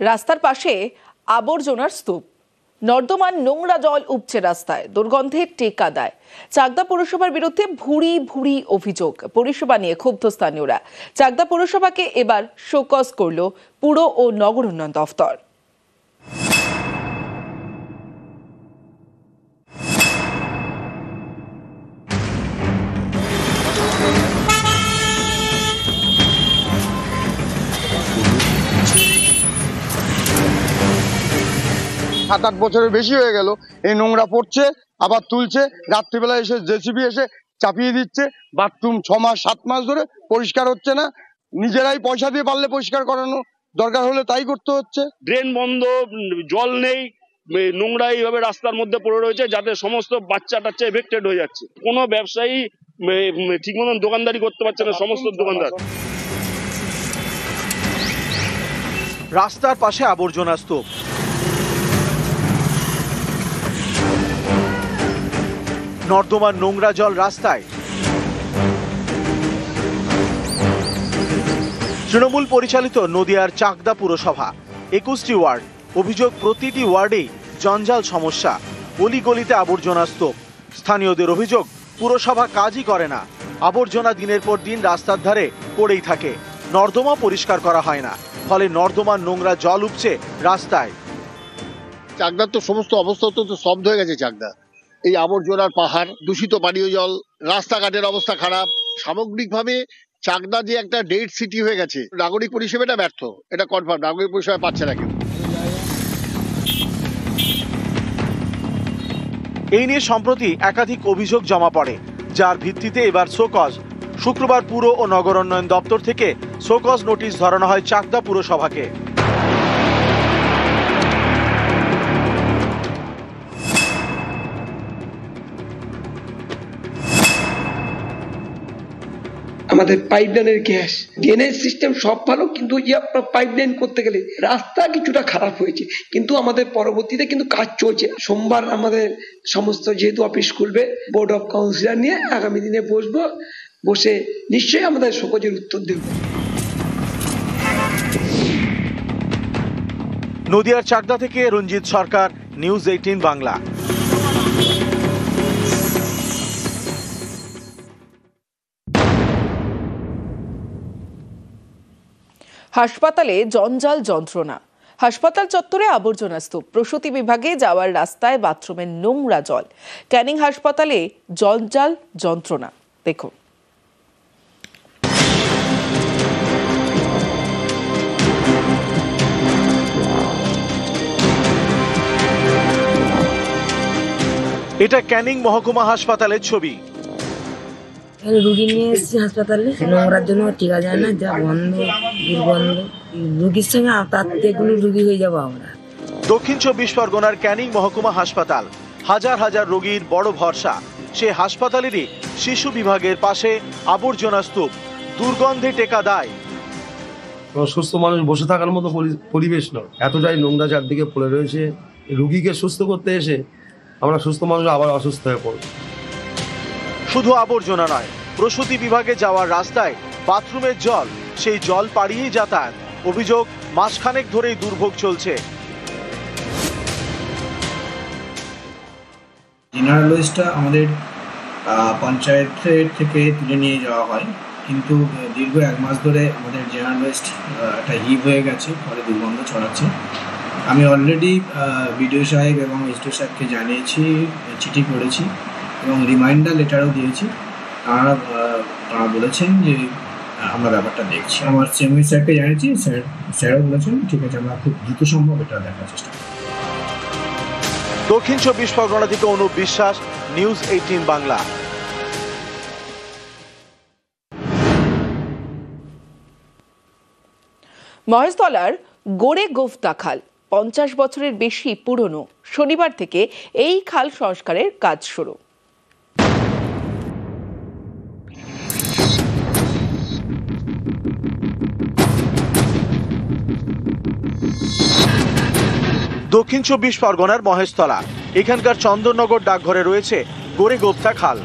রাস্তার পাশে আবর্জনার স্তূপ, নর্দমার নোংরা জল উপচে রাস্তায়, দুর্গন্ধের টেকা দেয়। চাকদা পুরসভার বিরুদ্ধে ভুরি ভুরি অভিযোগ, পরিষেবা নিয়ে ক্ষুব্ধ স্থানীয়রা। চাকদা পুরসভাকে এবার শোকজ করল পুর ও নগর উন্নয়ন দফতর। সাত আট বছরের বেশি হয়ে গেল এই নোংরা পড়ছে, আবার তুলছে, রাত্রিবেলা এসে জেসিবি এসে চাপিয়ে দিচ্ছে। বাথরুম 6 মাস 7 মাস ধরে পরিষ্কার হচ্ছে না। নিজেরাই পয়সা দিয়ে পারলে পরিষ্কার করানো, দরকার হলে তাই করতে হচ্ছে। ড্রেন বন্ধ, জল নেই, নোংরা এইভাবে রাস্তার মধ্যে পড়ে রয়েছে, যাতে সমস্ত বাচ্চা টাচ্চা এফেক্টেড হয়ে যাচ্ছে। কোনো ব্যবসায়ী ঠিক মতন দোকানদারি করতে পারছে না, সমস্ত দোকানদার। রাস্তার পাশে আবর্জনা স্তূপ, নর্দমার নোংরা জল রাস্তায়। তৃণমূল পরিচালিত নদিয়ার চাকদা পুরসভা, 21টি ওয়ার্ড। অভিযোগ, প্রতিটি ওয়ার্ডেই জঞ্জাল সমস্যা, অলিগলিতে আবর্জনা স্তূপ। স্থানীয়দের অভিযোগ, পুরসভা কাজই করে না, আবর্জনা দিনের পর দিন রাস্তার ধারে পড়েই থাকে। নর্দমা পরিষ্কার করা হয় না, ফলে নর্দমার নোংরা জল উপচে রাস্তায়। চাকদার তো সমস্ত অবস্থা তো স্তব্ধ হয়ে গেছে। চাকদা এই আবর্জনার পাহাড়, দূষিত পানীয় জল, রাস্তাঘাটের অবস্থা খারাপ। সামগ্রিকভাবে চাকদা যে একটা ডেড সিটি হয়ে গেছে। নাগরিক পরিষেবাটা ব্যর্থ, এটা কনফার্ম। নাগরিক পরিষেবা পাচ্ছে না কেউ। এই নিয়ে সম্প্রতি একাধিক অভিযোগ জমা পড়ে, যার ভিত্তিতে এবার শোকজ। শুক্রবার পুর ও নগর উন্নয়ন দপ্তর থেকে শোকজ নোটিশ ধরানো হয় চাকদা পুরসভাকে। আমাদের পাইপলাইনের গ্যাস, ড্রেনেজ সিস্টেম সব ভালো, কিন্তু যে আপনার পাইপলাইন করতে গেলে রাস্তা কিছুটা খারাপ হয়েছে, কিন্তু আমাদের পরবর্তীতে কিন্তু কাজ চলছে। সোমবার আমাদের সমস্ত যেহেতু অফিস খুলবে, বোর্ড অফ কাউন্সিলর নিয়ে আগামী দিনে বসবো, বসে নিশ্চয়ই আমাদের শোকজের উত্তর দেব। নদিয়ার চাকদা থেকে রঞ্জিত সরকার, নিউজ 18 বাংলা। হাসপাতালে জঞ্জাল যন্ত্রণা, হাসপাতাল চত্বরে আবর্জনা স্তূপ, প্রসূতি বিভাগে যাওয়ার রাস্তায় বাথরুমের নোংরা জল। ক্যানিং হাসপাতালে জঞ্জাল যন্ত্রণা, দেখুন। এটা ক্যানিং মহকুমা হাসপাতালের ছবি। রুগী নিয়ে এসেছি হাসপাতালে, নোংরার জন্য টিকা যায় না, যা গন্ধ, দুর্গন্ধ। রুগীর সঙ্গে তার কোনো রুগী হয়ে যাবো আমরা। দক্ষিণ 24 পরগনার ক্যানিং মহকুমা হাসপাতাল হাজার হাজার রোগীর বড় ভরসা। সে হাসপাতালেরই শিশু বিভাগের পাশে আবর্জনা স্তূপ, দুর্গন্ধে টেকা দেয়। সুস্থ মানুষ বসে থাকার মতো পরিবেশ নয়, এতটাই নোংরা চারদিকে পড়ে রয়েছে। রুগীকে সুস্থ করতে এসে আমরা সুস্থ মানুষ আবার অসুস্থ হয়ে পড়ব। শুধু আবর্জনা নয়, প্রসূতি বিভাগে যাওয়ার রাস্তায় বাথরুমের জল, সেই জল পাড়িয়েই যাতায়াত। অভিযোগ, মাসখানেক ধরেই দুর্ভোগ চলছে। জেনারেল ওয়েস্টটা আমাদের পঞ্চায়েতের থেকে তুলে নিয়ে যাওয়া হয়, কিন্তু দীর্ঘ 1 মাস ধরে আমাদের জেনারেল ওয়েস্ট একটা হিপ হয়ে গেছে, ফলে দুর্গন্ধ ছড়াচ্ছে। আমি অলরেডি বিডিও সাহেব এবং এসডিও সাহেবকে জানিয়েছি, চিঠি করেছি এবং রিমাইন্ডার লেটারও দিয়েছি। তারা বলেছেন যে আমরা ব্যাপারটা দেখছি। আমার চেয়ারম্যান স্যারকে জানিয়েছি, স্যারও বলেছেন ঠিক আছে, আমরা খুব দ্রুত সম্ভব এটা দেখার চেষ্টা করব। দক্ষিণ 24 পরগনা থেকে অনুপ বিশ্বাস, নিউজ 18 বাংলা। মহেশতলার গোড়ে গোফদা খাল 50 বছরের বেশি পুরনো। শনিবার থেকে এই খাল সংস্কারের কাজ শুরু। দক্ষিণ 24 পরগনার মহেশতলা, এখানকার চন্দননগর ডাকঘরে রয়েছে গোড়ে গোফদা খাল।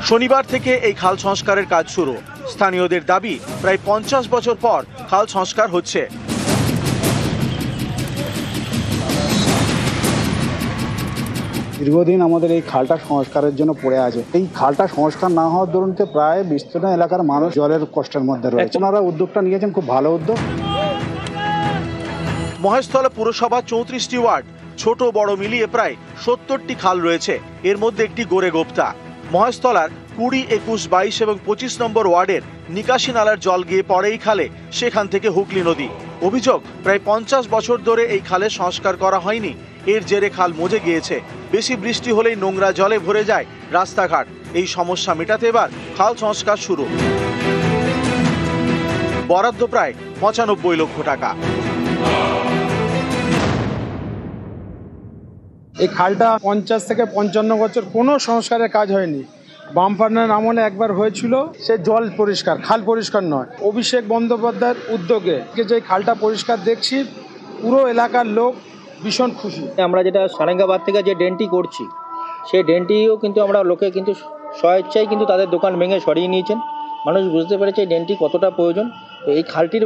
শনিবার থেকে এই খাল সংস্কারের কাজ শুরু। স্থানীয়দের দাবি, প্রায় 50 বছর পর খাল সংস্কার হচ্ছে। দীর্ঘদিন আমাদের এই খালটা সংস্কারের জন্য পড়ে আছে। এই খালটা সংস্কার না হওয়ার দরুনতে প্রায় বিস্তীর্ণ এলাকার মানুষ জলের কষ্টের মধ্যে রয়েছে। ওনারা উদ্যোগটা নিয়েছেন, খুব ভালো উদ্যোগ। মহেশতলা পুরসভা 34টি ওয়ার্ড, ছোট বড় মিলিয়ে প্রায় 70টি খাল রয়েছে। এর মধ্যে একটি গোরে গোপ্তা। মহেশতলার 20, 21, 22 এবং 25 নম্বর ওয়ার্ডের নিকাশি নালার জল গিয়ে পড়ে এই খালে, সেখান থেকে হুগলি নদী। অভিযোগ, প্রায় 50 বছর ধরে এই খালে সংস্কার করা হয়নি। এর জেরে খাল মজে গিয়েছে। বেশি বৃষ্টি হলেই নোংরা জলে ভরে যায় রাস্তাঘাট। এই সমস্যা মেটাতে এবার খাল সংস্কার শুরু। বরাদ্দ প্রায় 95 লক্ষ টাকা। এই খালটা 50 থেকে 55 বছর কোনো সংস্কারের কাজ হয়নি। বামফ্রন্টের আমলে একবার হয়েছিল, সে জল পরিষ্কার, খাল পরিষ্কার নয়। অভিষেক বন্দ্যোপাধ্যায়ের উদ্যোগে যে খালটা পরিষ্কার দেখছি, পুরো এলাকার লোক ভীষণ খুশি। আমরা যেটা সারেঙ্গাবাদ থেকে যে ড্রেনটি করছি, সেই ড্রেনটিও কিন্তু আমরা লোকে কিন্তু স্বেচ্ছায় কিন্তু তাদের দোকান ভেঙে সরিয়ে নিয়েছেন। মানুষ বুঝতে পেরেছে এই ড্রেনটি কতটা প্রয়োজন। তো এই খালটির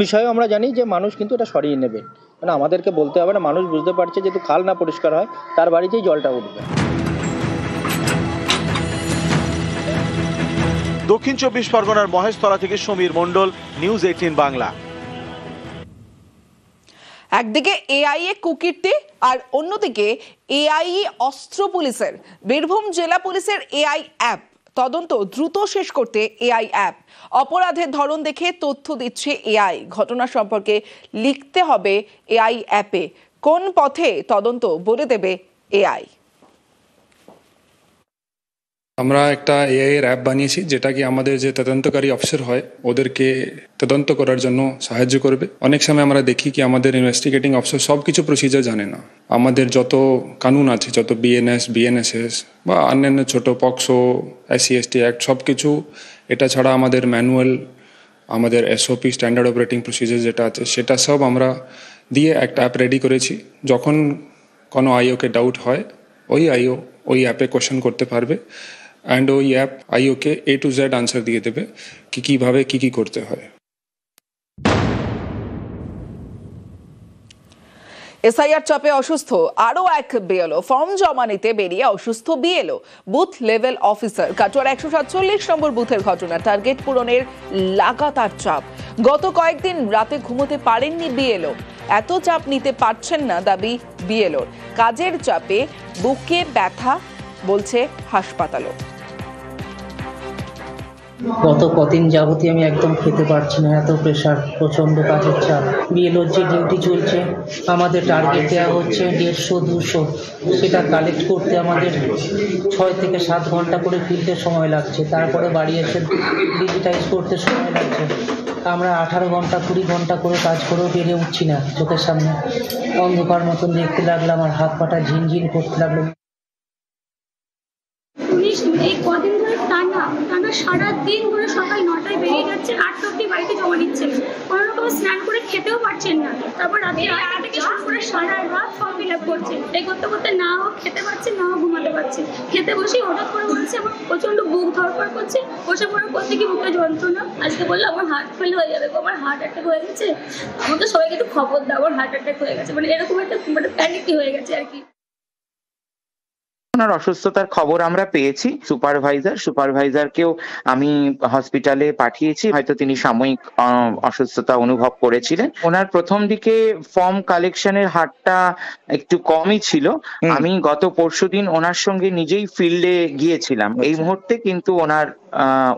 বিষয়েও আমরা জানি যে মানুষ কিন্তু এটা সরিয়ে নেবে, মানে আমাদেরকে বলতে হবে না। মানুষ বুঝতে পারছে যেহেতু খাল না পরিষ্কার হয়, তার বাড়িতেই জলটা উঠবে। দক্ষিণ 24 পরগনার মহেশতলা থেকে সমীর মণ্ডল, নিউজ 18 বাংলা। একদিকে এআইএ কুকীর্তি আর অন্যদিকে এআইএ অস্ত্র পুলিশের। বীরভূম জেলা পুলিশের এআই অ্যাপ তদন্ত দ্রুত শেষ করতে এআই অ্যাপ। অপরাধের ধরন দেখে তথ্য দিচ্ছে এআই। ঘটনা সম্পর্কে লিখতে হবে এআই অ্যাপে। কোন পথে তদন্ত বলে দেবে এআই। আমরা একটা এআই এর অ্যাপ বানিয়েছি, যেটা কি আমাদের যে তদন্তকারী অফিসার হয় ওদেরকে তদন্ত করার জন্য সাহায্য করবে। অনেক সময় আমরা দেখি কি আমাদের ইনভেস্টিগেটিং অফিসার সব কিছু প্রসিজার জানে না। আমাদের যত কানুন আছে, যত বিএনএস, বিএনএসএস বা অন্যান্য ছোট পক্সো, SC/ST অ্যাক্ট, সব কিছু, এটা ছাড়া আমাদের ম্যানুয়াল, আমাদের SOP স্ট্যান্ডার্ড অপারেটিং প্রসিজার যেটা আছে, সেটা সব আমরা দিয়ে একটা অ্যাপ রেডি করেছি। যখন কোনো আইওকে ডাউট হয়, ওই আইও ওই অ্যাপে কোয়েশ্চেন করতে পারবে অ্যান্ড ওই অ্যাপ আইওকে A to Z আনসার দিয়ে দেবে কি কিভাবে কি করতে হয়। এসআইআর চাপে অসুস্থ আরও এক বিএলও। ফর্ম জমা নিতে বেরিয়ে অসুস্থ বিএলও, বুথ লেভেল অফিসার। কাটোয়ার 147 নম্বর বুথের ঘটনা। টার্গেট পূরণের লাগাতার চাপ। গত কয়েকদিন রাতে ঘুমোতে পারেননি বিএলও। এত চাপ নিতে পারছেন না দাবি বিএলওর। কাজের চাপে বুকে ব্যথা, বলছে হাসপাতালও। গত কদিন যাবতীয় আমি একদম খেতে পারছি না, এত প্রেশার, প্রচন্ড কাজের চাপ। বিএলওর যে ডিউটি চলছে, আমাদের টার্গেট দেওয়া হচ্ছে 150-200, সেটা কালেক্ট করতে আমাদের 6 থেকে 7 ঘন্টা করে ফিরতে সময় লাগছে। তারপরে বাড়ি এসে ডিজিটাইজ করতে সময় লাগছে। আমরা 18 ঘন্টা 20 ঘন্টা করে কাজ করেও পেরে উঠছি না। চোখের সামনে অন্ধকার মতন দেখতে লাগলাম, আর হাত পাটা ঝিনঝিন করতে লাগলো। এই কদিন ধরে টানা সারাদিন ধরে সকাল 9টায় বেরিয়ে যাচ্ছে, 8টা অব্দি বাড়িতে জমা দিচ্ছেন। কোনো রকম স্নান করে খেতেও পারছেন না। তারপর রাতে 8টা থেকে শুরু করে সারা রাত ফর্ম ফিল আপ করছেন। এই করতে করতে না হোক খেতে পারছেন, না হোক ঘুমাতে পারছেন। খেতে বসেই হঠাৎ করে বলছে আমার প্রচন্ড বুক ধরপড় করছে। বসে পড়ার পর থেকে বুকে যন্ত্রণা। আজকে বললো আমার হার্ট ফেল হয়ে যাবে, আমার হার্ট অ্যাটাক হয়ে গেছে। আমাকে সবাইকে একটু খবর দাও, আমার হার্ট অ্যাটাক হয়ে গেছে। মানে এরকম একটা প্যানিকই হয়ে গেছে আর কি। ওনার অসুস্থতার খবর আমরা পেয়েছি। সুপারভাইজারকেও আমি হসপিটালে পাঠিয়েছি। হয়তো তিনি সাময়িক অসুস্থতা অনুভব করেছিলেন। ওনার প্রথম দিকে ফর্ম কালেকশনের হারটা একটু কমই ছিল। আমি গত পরশুদিন ওনার সঙ্গে নিজেই ফিল্ডে গিয়েছিলাম। এই মুহূর্তে কিন্তু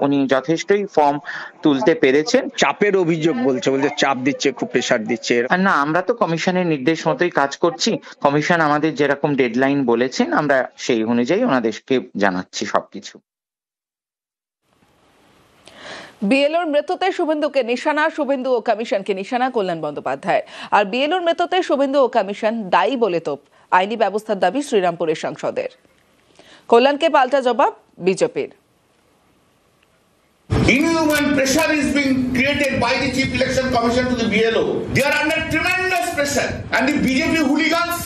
উনি যথেষ্টই ফর্ম তুলতে পেরেছেন। চাপের অভিযোগ বলছে চাপ দিচ্ছে, খুব প্রেশার দিচ্ছে না। আমরা তো কমিশনের নির্দেশ মতোই কাজ করছি। কমিশন আমাদের যেরকম ডেডলাইন বলেছেন, আমরা সেই অনুযায়ী ওনাদেরকে জানাচ্ছি সবকিছু। বিএলওর মৃত্যুতে শুভেন্দুকে নিশানা, শুভেন্দু ও কমিশনকে নিশানা কল্যাণ বন্দ্যোপাধ্যায়। আর বিএলওর মৃত্যুতে শুভেন্দু ও কমিশন দায়ী বলে তোপ। আইনি ব্যবস্থার দাবি শ্রীরামপুরের সাংসদের। কল্যাণকে পাল্টা জবাব বিজেপির। Inhuman pressure is being created by the Chief Election Commission to the BLO. They are under tremendous pressure. And the BJP hooligans,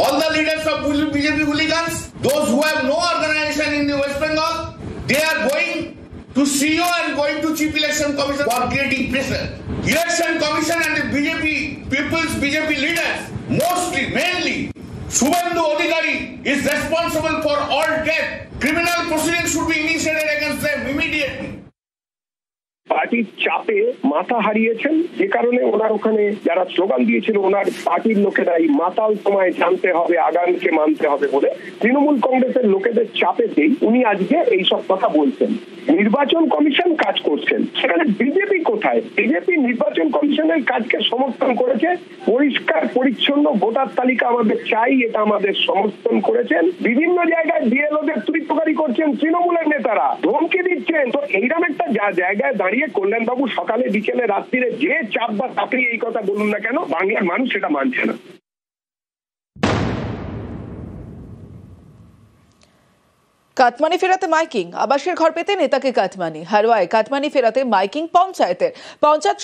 all the leaders of BJP hooligans, those who have no organization in the West Bengal, they are going to CEO and going to Chief Election Commission for creating pressure. Election Commission and the BJP leaders, mainly, Subhendu Adhikari is responsible for all death. Criminal proceedings should be initiated against them immediately. পার্টির চাপে মাথা হারিয়েছেন, যে কারণে ওনার ওখানে যারা slogan দিয়েছিল ওনার পার্টির লোকেরাই মাতাল তোমায় জানতে হবে, আগামীকে মানতে হবে বলে তৃণমূল কংগ্রেসের লোকেদের চাপেতেই উনি আজকে এইসব কথা বলছেন। নির্বাচন কমিশন কাজ করছেন, সেখানে বিজেপি কোথায়? বিজেপি নির্বাচন কমিশনের কাজকে সমর্থন করেছে, পরিষ্কার পরিচ্ছন্ন ভোটার তালিকা আমাদের চাই, এটা আমাদের সমর্থন করেছেন। বিভিন্ন জায়গায় বিএলওদের তুলিতকারী করছেন তৃণমূলের নেতারা, ধমকি দিচ্ছেন। তো এইরকম একটা জায়গায় দাঁড়িয়ে কল্যাণবাবু সকালে বিকেলে রাত্রিরে যে চাপ বা চাকরি এই কথা বলুন না কেন, বাংলার মানুষ সেটা মানছে না। কাটমানি ফেরাতে মাইকিং, আবাসের ঘর পেতে নেতাকে কাটমানি। হারোয়ায় কাটমানি ফেরাতে মাইকিং পঞ্চায়েত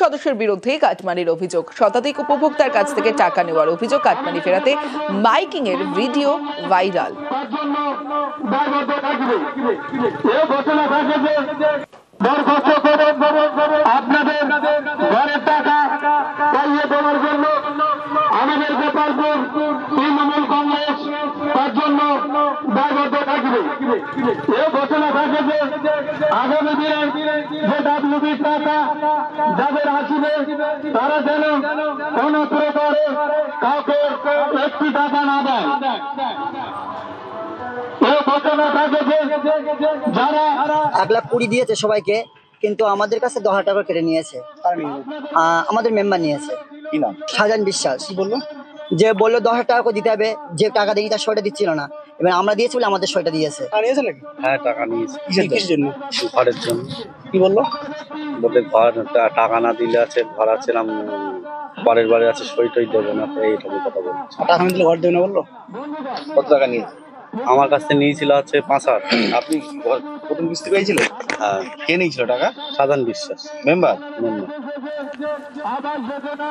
সদস্যের বিরুদ্ধে কাটমানির অভিযোগ। শতাধিক উপভোক্তার কাছ থেকে টাকা নেওয়ার অভিযোগ। কাটমানি ফেরাতে মাইকিং এর ভিডিও ভাইরাল। আপনাদের ঘরের টাকা পাইয়ে দেওয়ার জন্য আমাদের গোপালপুর তৃণমূল কংগ্রেস তার জন্য দায়বদ্ধ থাকবে। এ ঘোষণা থাকে যে আগামী দিনে যে ডাব্লিউবির টাকা যাদের আসবে তারা যেন কোন প্রকারে কাউকে একটি টাকা না দেয়। এ ঘোষণা থাকে যে যারা 1,20,000 দিয়েছে সবাইকে, কিন্তু আমাদের কাছে 10,000 টাকা কেটে নিয়েছে। আমাদের মেম্বার নিয়েছে। কি নাম? শাহজাহান বিশ্বাস। কি বললো? যে বললো 10,000 টাকা করে দিতে হবে, যে টাকা দেয়নি তার 100টা দিচ্ছিল না। এবার আমরা দিয়েছি বলে আমাদের 100টা দিয়েছে। হ্যাঁ, টাকা নিয়েছে। কিসের জন্য? ঘরের জন্য। কি বললো? বলতে ঘর টাকা না দিলে আছে, ঘর আছে না পরের বারে আছে, সইটই দেবে না, এইটা কথা বলছে। টাকা দিলে ঘর দেবে না বললো। কত টাকা নিয়েছে? আমার কাছ থেকে নিয়েছিল হচ্ছে 5,000। আপনি প্রথম কিস্তি পেয়েছিলেন? হ্যাঁ। কে নিয়েছিল টাকা? সাধারণ বিশ্বাস। মেম্বার।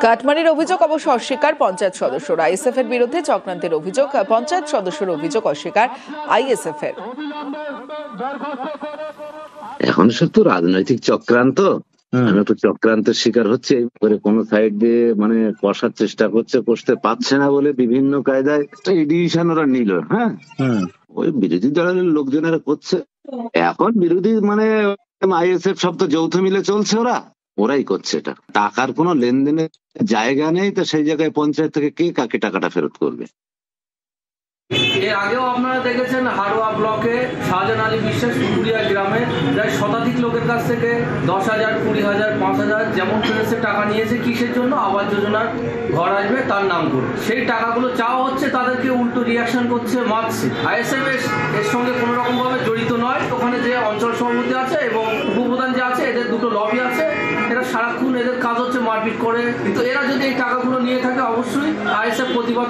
কাটমানির অভিযোগ অবশ্য অস্বীকার পঞ্চায়েত সদস্যরা। আইএসএফ এর বিরুদ্ধে চক্রান্তের অভিযোগ। পঞ্চায়েত সদস্যর অভিযোগ অস্বীকার আইএসএফ এর। এখন সব তো রাজনৈতিক চক্রান্ত, একটু চক্রান্তের শিকার হচ্ছে। করে কোন সাইড দিয়ে মানে কষার চেষ্টা করছে, কষতে পারছে না বলে বিভিন্ন কায়দায় একটা এডিশন ওরা নিল। হ্যাঁ, ওই বিরোধী দলের লোকজনেরা করছে। এখন বিরোধী মানে আইএসএফ সব তো যৌথ মিলে চলছে, ওরাই করছে এটা। টাকার কোনো লেনদেনের জায়গা নেই, তো সেই জায়গায় পঞ্চায়েত থেকে কে কাকে টাকাটা ফেরত করবে? এর আগেও আপনারা দেখেছেন হারোয়া ব্লকে শাহজাহান আলী বিশ্বাস পুকুরিয়া গ্রামে প্রায় শতাধিক লোকের কাছ থেকে 10,000, 20,000, 5,000 যেমন পেরেছে টাকা নিয়েছে। কিসের জন্য? আবাস যোজনার ঘর আসবে তার নাম করে। সেই টাকাগুলো চাওয়া হচ্ছে, তাদেরকে উল্টো রিয়াকশন করছে, মারছে। আইএসএফ এর সঙ্গে কোনো রকম ভাবে জড়িত নয়। ওখানে যে অঞ্চল সভাপতি আছে এবং উপপ্রধান যে আছে, এদের দুটো লবি আছে। এরা সারাক্ষণ এদের কাজ হচ্ছে মারপিট করে। কিন্তু এরা যদি এই টাকাগুলো নিয়ে থাকে, অবশ্যই আইএসএফ প্রতিবাদ